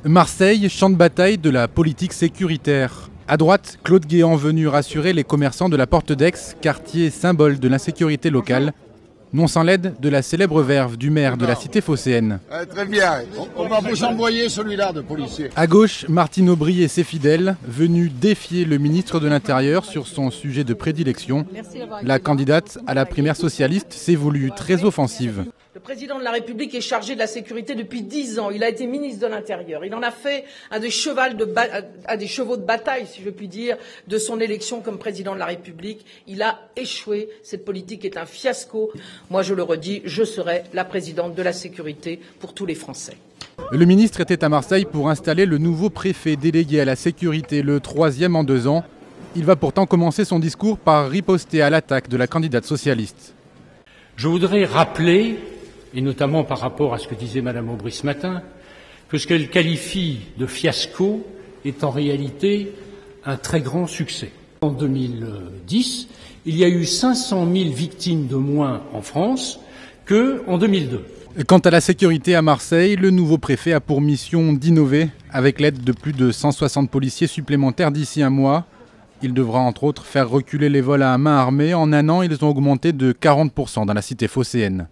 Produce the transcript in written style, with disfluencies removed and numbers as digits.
Marseille, champ de bataille de la politique sécuritaire. À droite, Claude Guéant venu rassurer les commerçants de la Porte d'Aix, quartier symbole de l'insécurité locale, non sans l'aide de la célèbre verve du maire de la cité phocéenne. Très bien, on va vous envoyer celui-là de policier. À gauche, Martine Aubry et ses fidèles, venus défier le ministre de l'Intérieur sur son sujet de prédilection. La candidate à la primaire socialiste s'est voulue très offensive. Le président de la République est chargé de la sécurité depuis 10 ans. Il a été ministre de l'Intérieur. Il en a fait un des chevaux de bataille, si je puis dire, de son élection comme président de la République. Il a échoué. Cette politique est un fiasco. Moi, je le redis, je serai la présidente de la sécurité pour tous les Français. Le ministre était à Marseille pour installer le nouveau préfet délégué à la sécurité, le 3e en 2 ans. Il va pourtant commencer son discours par riposter à l'attaque de la candidate socialiste. Je voudrais rappeler, et notamment par rapport à ce que disait Madame Aubry ce matin, que ce qu'elle qualifie de fiasco est en réalité un très grand succès. En 2010, il y a eu 500 000 victimes de moins en France qu'en 2002. Quant à la sécurité à Marseille, le nouveau préfet a pour mission d'innover avec l'aide de plus de 160 policiers supplémentaires d'ici un mois. Il devra entre autres faire reculer les vols à main armée. En un an, ils ont augmenté de 40% dans la cité phocéenne.